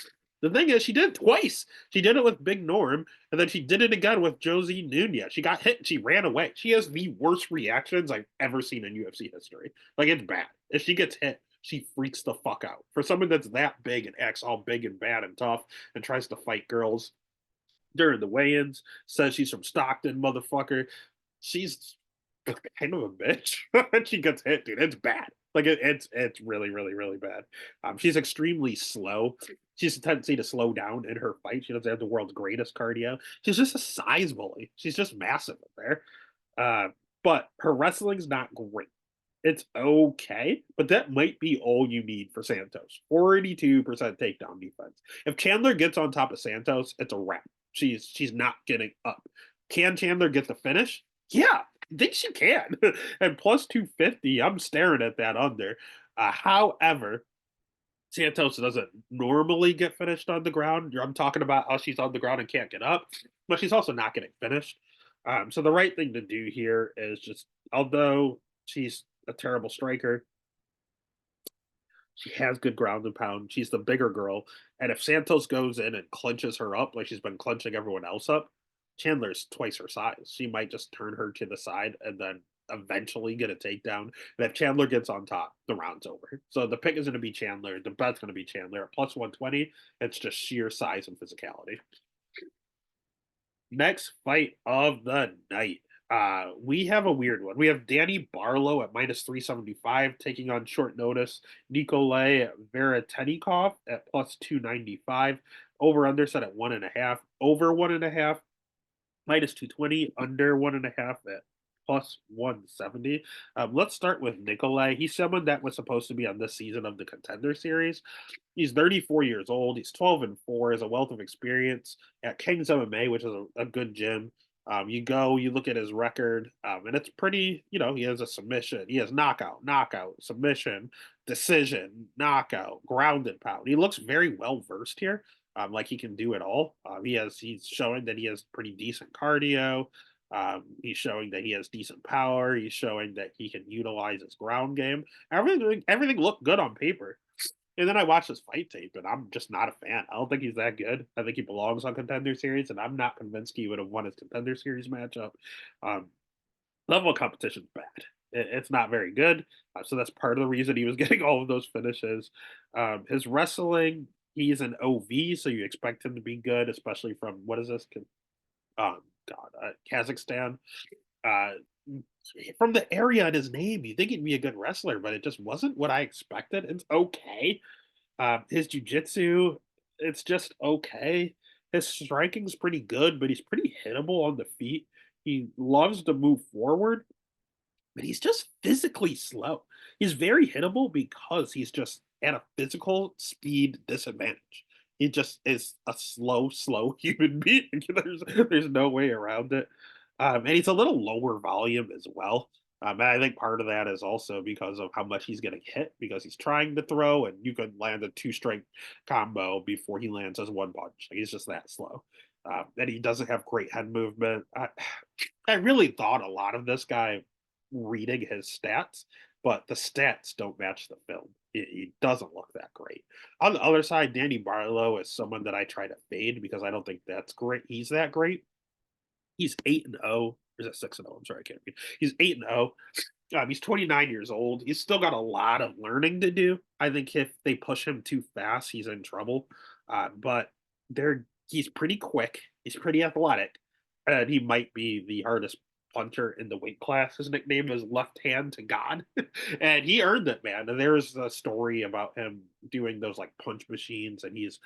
The thing is, she did it twice. She did it with Big Norm, and then she did it again with Josie Nunez. She got hit and she ran away. She has the worst reactions I've ever seen in UFC history. Like, it's bad. If she gets hit, she freaks the fuck out. For someone that's that big and acts all big and bad and tough and tries to fight girls during the weigh-ins, says she's from Stockton, motherfucker. She's kind of a bitch. She gets hit, dude. It's bad. Like it's really, really, really bad. She's extremely slow. She has a tendency to slow down in her fight. She doesn't have the world's greatest cardio. She's just a size bully. She's just massive up there. Uh, but her wrestling's not great. It's okay, but that might be all you need for Santos. 42% takedown defense. If Chandler gets on top of Santos, it's a wrap. She's not getting up. Can Chandler get the finish? Yeah, I think she can. And plus 250, I'm staring at that under. However, Santos doesn't normally get finished on the ground. I'm talking about how she's on the ground and can't get up, but she's also not getting finished. So the right thing to do here is just, although she's a terrible striker, she has good ground and pound. She's the bigger girl. And if Santos goes in and clinches her up like she's been clinching everyone else up, Chandler's twice her size. She might just turn her to the side and then eventually get a takedown. And if Chandler gets on top, the round's over. So the pick is going to be Chandler. The bet's going to be Chandler at plus 120. It's just sheer size and physicality. Next fight of the night. We have a weird one. We have Danny Barlow at minus 375 taking on short notice Nikolay Veretennikov at plus 295. Over under set at 1.5. Over 1.5 minus 220, under 1.5 at plus 170. Let's start with Nikolai. He's someone that was supposed to be on this season of the Contender Series. He's 34 years old. He's 12-4. Has a wealth of experience at King's MMA, which is a good gym. You look at his record, and it's pretty, he has a submission. He has knockout, submission, decision, knockout, ground and pound. He looks very well versed here. Like he can do it all. He's showing that he has pretty decent cardio. He's showing that he has decent power. He's showing that he can utilize his ground game. Everything looked good on paper. And then I watched his fight tape, and I'm just not a fan. I don't think he's that good. I think he belongs on Contender Series, and I'm not convinced he would have won his Contender Series matchup. Um, Level of competition's bad. It's not very good. So that's part of the reason he was getting all of those finishes. His wrestling, he's an OV, so you expect him to be good, especially from what is this? Kazakhstan. Uh, from the area in his name, you think he'd be a good wrestler, but it just wasn't what I expected. It's okay. His jujitsu, it's just okay. His striking's pretty good, but he's pretty hittable on the feet. He loves to move forward, but he's just physically slow. He's very hittable because he's just at a physical speed disadvantage. He just is a slow human being. There's no way around it. And he's a little lower volume as well. And I think part of that is also because of how much he's getting hit, because he's trying to throw, and you can land a two-strike combo before he lands as one punch. Like, he's just that slow. And he doesn't have great head movement. I really thought a lot of this guy reading his stats, but the stats don't match the film. He doesn't look that great. On the other side, Danny Barlow is someone that I try to fade because I don't think that's great. He's that great. He's 8-0. Or is it 6-0? I'm sorry, I can't read. He's 8-0. He's 29 years old. He's still got a lot of learning to do. I think if they push him too fast, he's in trouble. But he's pretty quick. He's pretty athletic, and he might be the hardest puncher in the weight class. His nickname is Left Hand to God, and he earned it, man. And there's a story about him doing those like punch machines, and he's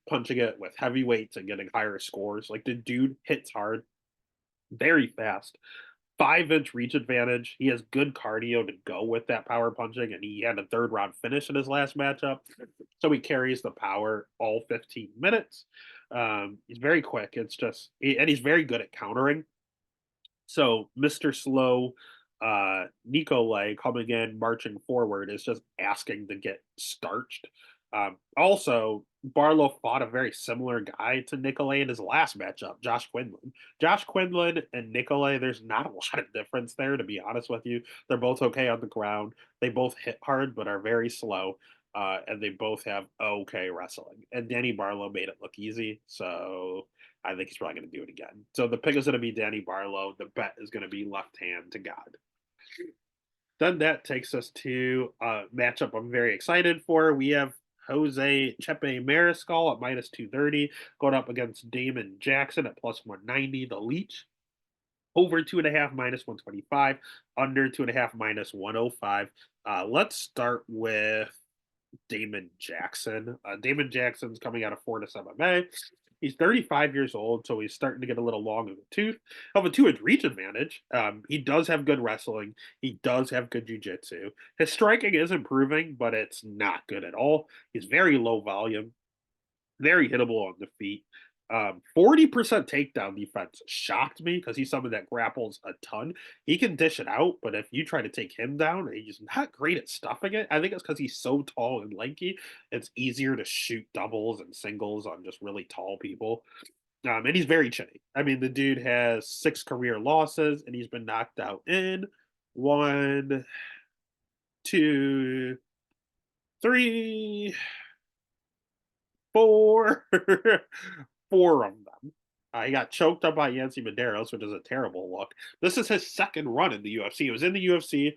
punching it with heavyweights and getting higher scores. Like, the dude hits hard, very fast. 5-inch reach advantage. He has good cardio to go with that power punching, and he had a third round finish in his last matchup. So he carries the power all 15 minutes. He's very quick. And he's very good at countering. So Mr. Slow, Nikolai coming in, marching forward is just asking to get starched. Also, Barlow fought a very similar guy to Nicolay in his last matchup, Josh Quinlan. Josh Quinlan and Nicolay, there's not a lot of difference there, to be honest with you. They're both okay on the ground. They both hit hard, but are very slow. And they both have okay wrestling. And Danny Barlow made it look easy. So I think he's probably going to do it again. So the pick is going to be Danny Barlow. The bet is going to be left hand to God. Then that takes us to a matchup I'm very excited for. We have Jose Chepe Mariscal at minus 230 going up against Damon Jackson at plus 190. The Leech over 2.5 minus 125, under 2.5 minus 105. Let's start with Damon Jackson. Damon Jackson's coming out of Fortis MMA. He's 35 years old, so he's starting to get a little long in the tooth. Have a 2-inch reach advantage. He does have good wrestling. He does have good jiu-jitsu. His striking is improving, but it's not good at all. He's very low volume, very hittable on the feet. 40% takedown defense shocked me because he's someone that grapples a ton. He can dish it out, but if you try to take him down, he's not great at stuffing it. I think it's because he's so tall and lanky. It's easier to shoot doubles and singles on just really tall people. And he's very chinny. I mean, the dude has 6 career losses, and he's been knocked out in 1, 2, 3, 4, 4 of them. He got choked up by Yancy Medeiros, which is a terrible look. This is his second run in the UFC. He was in the UFC.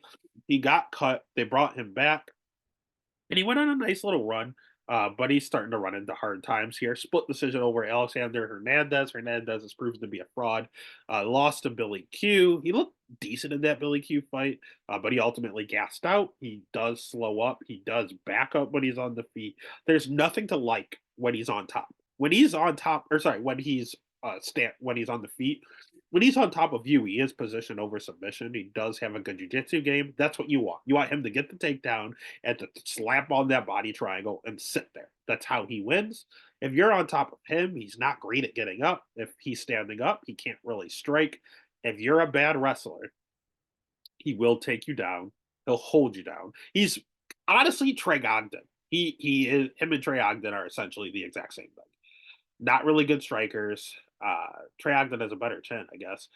He got cut. They brought him back, and he went on a nice little run. But he's starting to run into hard times here. Split decision over Alexander Hernandez. Hernandez has proven to be a fraud. Lost to Billy Q. He looked decent in that Billy Q fight, but he ultimately gassed out. He does slow up. He does back up when he's on the feet. There's nothing to like when he's on top. When he's on top, or sorry, when he's when he's on the feet, when he's on top of you, he is position over submission. He does have a good jiu-jitsu game. That's what you want. You want him to get the takedown and to slap on that body triangle and sit there. That's how he wins. If you're on top of him, he's not great at getting up. If he's standing up, he can't really strike. If you're a bad wrestler, he will take you down. He'll hold you down. He's honestly Trey Ogden. He is him and Trey Ogden are essentially the exact same thing. Not really good strikers. Trey Ogden has a better chin, I guess.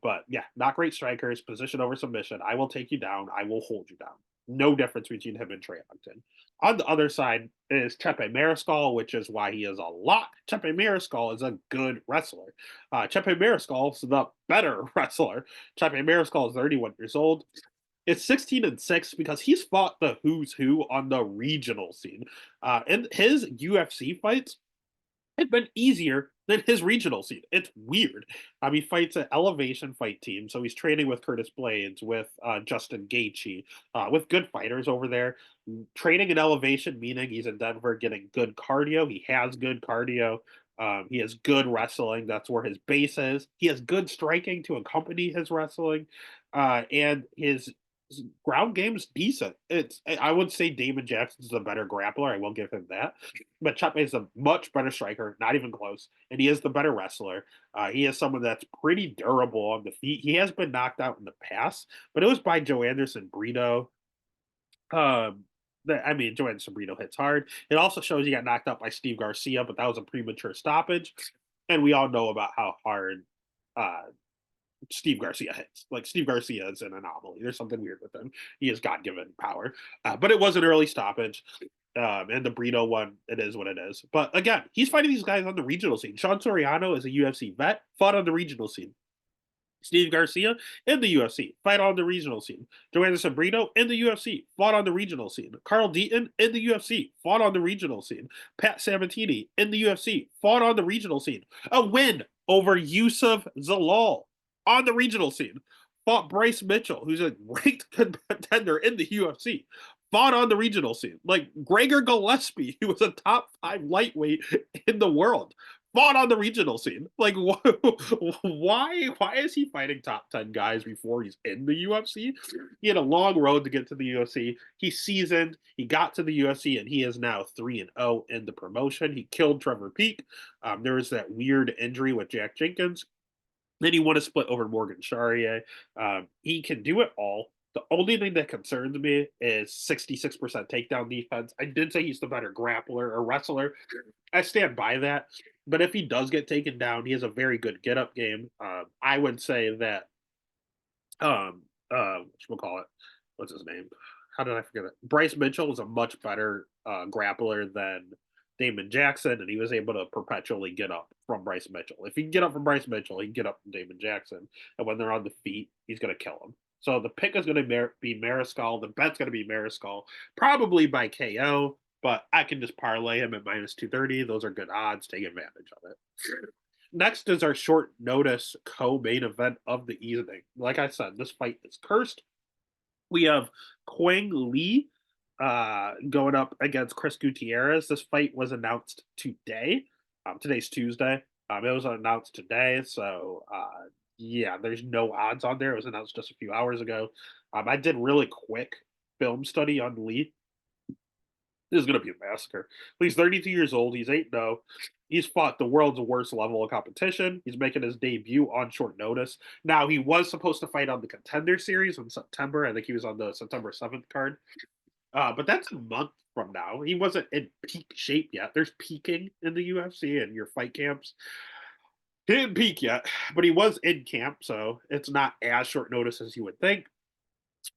But yeah, not great strikers. Position over submission. I will take you down. I will hold you down. No difference between him and Trey Ogden. On the other side is Chepe Mariscal, which is why he is a lock. Chepe Mariscal is a good wrestler. Chepe Mariscal is the better wrestler. Chepe Mariscal is 31 years old. It's 16-6 because he's fought the who's who on the regional scene. And his UFC fights have been easier than his regional scene. It's weird. He fights an elevation fight team, so he's training with Curtis Blades, with Justin Gaethje, with good fighters over there. Training in elevation, meaning he's in Denver getting good cardio. He has good cardio. He has good wrestling. That's where his base is. He has good striking to accompany his wrestling, and his ground game's decent. I would say Damon Jackson's a better grappler. I will give him that. But Chepe is a much better striker, not even close. And he is the better wrestler. He is someone that's pretty durable on the feet. He has been knocked out in the past, but it was by Joe Anderson Brito. Joe Anderson Brito hits hard. It also shows he got knocked out by Steve Garcia, but that was a premature stoppage. And we all know about how hard Steve Garcia hits. Like, Steve Garcia is an anomaly. There's something weird with him. He has God given power. But it was an early stoppage. And the Brito one, it is what it is. But again, he's fighting these guys on the regional scene. Sean Soriano is a UFC vet, fought on the regional scene. Steve Garcia in the UFC, fight on the regional scene. Joe Anderson Brito in the UFC, fought on the regional scene. Carl Deaton in the UFC, fought on the regional scene. Pat Sabatini in the UFC, fought on the regional scene. A win over Yusuf Zalal on the regional scene. Fought Bryce Mitchell, who's a great contender in the UFC. Fought on the regional scene. Like Gregor Gillespie, who was a top 5 lightweight in the world, fought on the regional scene. Like, why is he fighting top 10 guys before he's in the UFC? He had a long road to get to the UFC. He's seasoned. He got to the UFC, and he is now 3-0 in the promotion. He killed Trevor Peek. There was that weird injury with Jack Jenkins. Then he won a split over Morgan Charrier. He can do it all. The only thing that concerns me is 66% takedown defense. I did say he's the better grappler or wrestler. I stand by that. But if he does get taken down, he has a very good get up game. I would say that we'll call it, what's his name? How did I forget it? Bryce Mitchell is a much better grappler than Damon Jackson, and he was able to perpetually get up from Bryce Mitchell. If he can get up from Bryce Mitchell, he can get up from Damon Jackson, and when they're on the feet, he's going to kill him. So the pick is going to be Mariscal. The bet's going to be Mariscal, probably by KO, but I can just parlay him at minus 230. Those are good odds. Take advantage of it. Next is our short notice co-main event of the evening. Like I said, this fight is cursed. We have Quang Lee going up against Chris Gutierrez. This fight was announced today. Today's Tuesday. It was announced today, so yeah, there's no odds on there. It was announced just a few hours ago. I did really quick film study on Lee. This is going to be a massacre. He's 32 years old. He's 8-0. He's fought the world's worst level of competition. He's making his debut on short notice. Now, he was supposed to fight on the Contender Series in September. I think he was on the September 7th card. But that's a month from now. He wasn't in peak shape yet. There's peaking in the UFC and your fight camps. He didn't peak yet, but he was in camp, so it's not as short notice as you would think.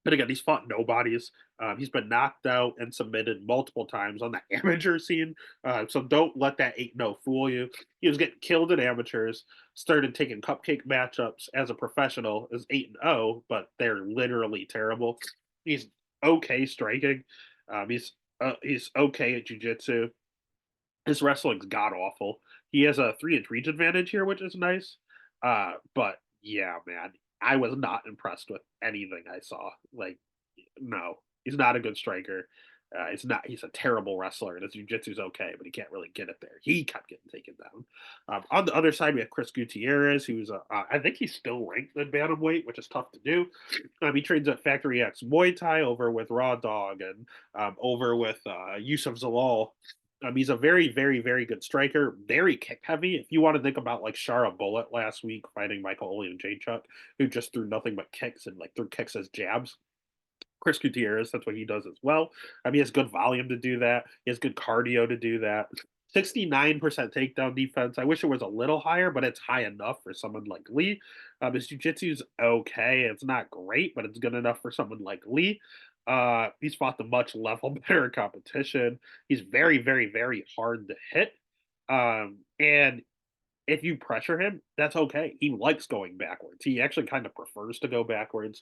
But again, he's fought nobodies. He's been knocked out and submitted multiple times on the amateur scene. So don't let that 8-0 fool you. He was getting killed in amateurs, started taking cupcake matchups as a professional as 8-0, but they're literally terrible. He's okay striking. He's okay at jiu-jitsu. His wrestling's god awful. He has a 3-inch reach advantage here, which is nice. But yeah, man, I was not impressed with anything I saw. Like, no, he's not a good striker. It's not. He's a terrible wrestler, and his jiu-jitsu's okay, but he can't really get it there. He kept getting taken down. On the other side, we have Chris Gutierrez, who's I think he's still ranked in bantamweight, which is tough to do. He trains at Factory X Muay Thai over with Raw Dog and over with Yusuf Zalal. He's a very, very, very good striker. Very kick heavy. If you want to think about like Shara Bullet last week fighting Michael and Jacek, who just threw nothing but kicks and like threw kicks as jabs. Chris Gutierrez, that's what he does as well. He has good volume to do that. He has good cardio to do that. 69% takedown defense. I wish it was a little higher, but it's high enough for someone like Lee. His jiu-jitsu's okay. It's not great, but it's good enough for someone like Lee. He's fought the much level better competition. He's very, very, very hard to hit. And if you pressure him, that's okay. He likes going backwards. He actually kind of prefers to go backwards.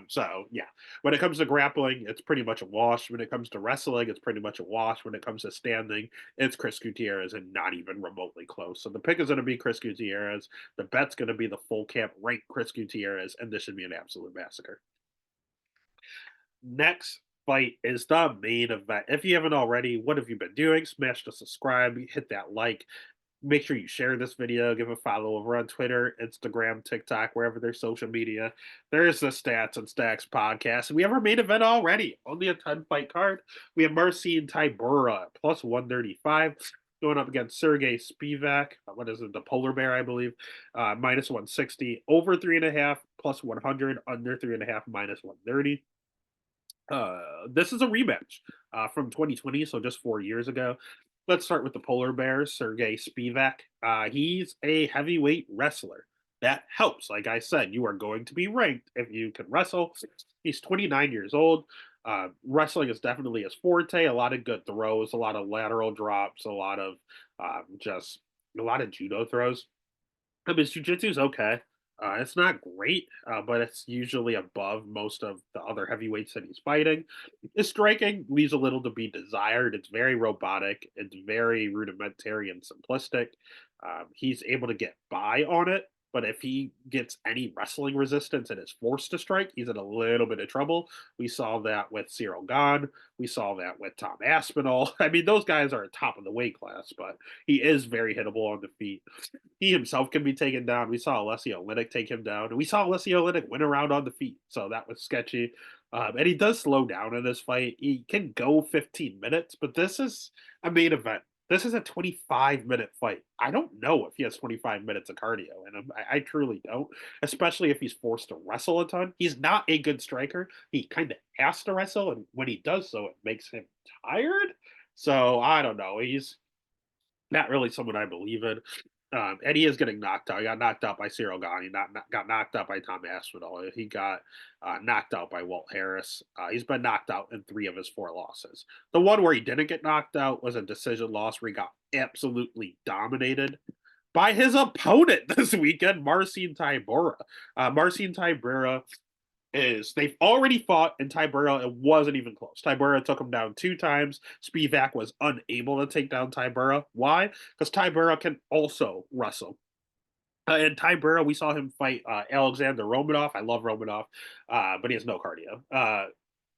So yeah, when it comes to grappling, it's pretty much a wash. When it comes to wrestling, it's pretty much a wash. When it comes to standing, it's Chris Gutierrez and not even remotely close. So the pick is going to be Chris Gutierrez. The bet's going to be the full camp ranked Chris Gutierrez, and this should be an absolute massacre. Next fight is the main event. If you haven't already, what have you been doing? Smash the subscribe, hit that like. Make sure you share this video, give a follow over on Twitter, Instagram, TikTok, wherever there's social media. There's the Stats and Stacks podcast. And we have our main event already. Only a 10-fight card. We have Marcin Tybura plus 135 going up against Sergey Spivac. What is it? The Polar Bear, I believe. Minus 160. Over 3.5 plus 100. Under 3.5 minus 130. This is a rematch from 2020, so just 4 years ago. Let's start with the Polar Bears, Sergey Spivac. He's a heavyweight wrestler. That helps. Like I said, you are going to be ranked if you can wrestle. He's 29 years old. Wrestling is definitely his forte. A lot of good throws, a lot of lateral drops, a lot of judo throws. His jiu-jitsu is okay. It's not great, but it's usually above most of the other heavyweights that he's fighting. His striking leaves a little to be desired. It's very robotic. It's very rudimentary and simplistic. He's able to get by on it, but if he gets any wrestling resistance and is forced to strike, he's in a little bit of trouble. We saw that with Cyril Gahn. We saw that with Tom Aspinall. I mean, those guys are top of the weight class, but he is very hittable on the feet. He himself can be taken down. We saw Alessio Oleinik take him down, and we saw Alessio Oleinik win around on the feet, so that was sketchy. And he does slow down in this fight. He can go 15 minutes, but this is a main event. This is a 25-minute fight. I don't know if he has 25 minutes of cardio in him. I truly don't, especially if he's forced to wrestle a ton. He's not a good striker. He kind of has to wrestle, and when he does so, it makes him tired. So I don't know. He's not really someone I believe in. And he is getting knocked out. He got knocked out by Cyril Gane. Got knocked out by Tom Aspinall. He got knocked out by Walt Harris. He's been knocked out in 3 of his 4 losses. The one where he didn't get knocked out was a decision loss where he got absolutely dominated by his opponent this weekend, Marcin Tybura. Marcin Tybura is they've already fought in Tybura. It wasn't even close. Tybura took him down 2 times. Spivac was unable to take down Tybura. Why? Because Tybura can also wrestle. In Tybura, we saw him fight Alexander Romanov. I love Romanov, but he has no cardio.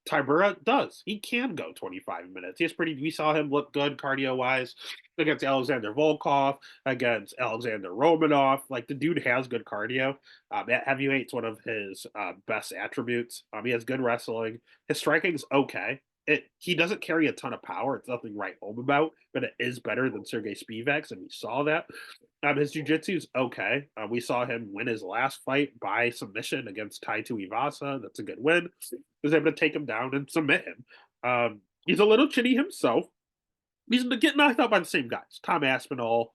Tybura does. He can go 25 minutes. He's pretty. We saw him look good cardio wise against Alexander Volkov, against Alexander Romanov. Like the dude has good cardio. At heavyweight's one of his best attributes. He has good wrestling. His striking's okay. He doesn't carry a ton of power. It's nothing to write home about, but it is better than Sergey Spivak's, and we saw that. His jiu-jitsu's okay. We saw him win his last fight by submission against Tai Tuivasa. That's a good win. He was able to take him down and submit him. He's a little chinny himself. He's getting knocked out by the same guys. Tom Aspinall.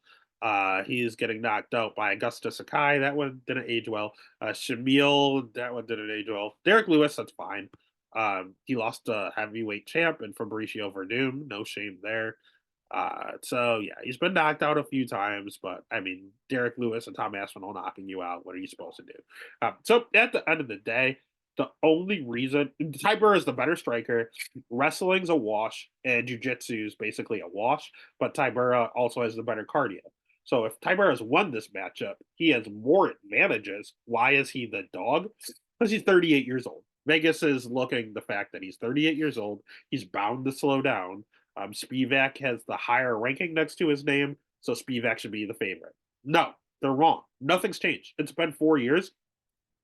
He's getting knocked out by Augusta Sakai. That one didn't age well. Shamil. That one didn't age well. Derek Lewis. That's fine. He lost a heavyweight champ and Fabricio Verdum. No shame there. So yeah, he's been knocked out a few times, but I mean, Derek Lewis and Tom Aspinall knocking you out. What are you supposed to do? So at the end of the day, the only reason Tybura is the better striker, wrestling's a wash, and jujitsu is basically a wash. But Tybura also has the better cardio. So if Tybura has won this matchup, he has more advantages. Why is he the dog? Because he's 38 years old. Vegas is looking the fact that he's 38 years old. He's bound to slow down. Spivac has the higher ranking next to his name, so Spivac should be the favorite. No, they're wrong. Nothing's changed. It's been 4 years.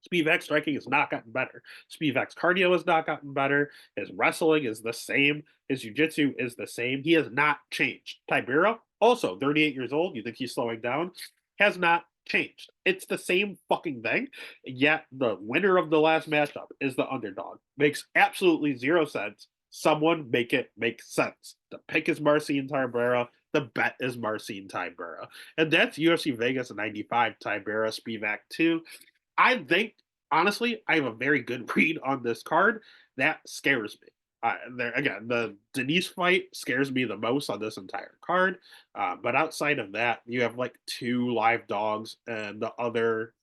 Spivac's striking has not gotten better. Spivac's cardio has not gotten better. His wrestling is the same. His jiu-jitsu is the same. He has not changed. Tybura, also 38 years old. You think he's slowing down? Has not changed. It's the same fucking thing. Yet the winner of the last matchup is the underdog. Makes absolutely zero sense. Someone make it make sense. The pick is Marcin Tybura. The bet is Marcin Tybura. And that's UFC Vegas 95 Tybura Spivac 2. I think, honestly, I have a very good read on this card. That scares me. There again, the Denise fight scares me the most on this entire card. But outside of that, you have like 2 live dogs, and the other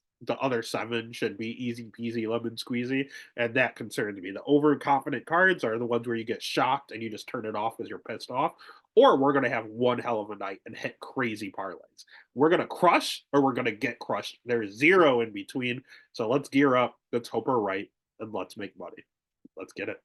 7 should be easy peasy lemon squeezy, and that concerns me. The overconfident cards are the ones where you get shocked and you just turn it off because you're pissed off, or we're going to have one hell of a night and hit crazy parlays. We're going to crush or we're going to get crushed. There's zero in between. So let's gear up. Let's hope we're right, and let's make money. Let's get it.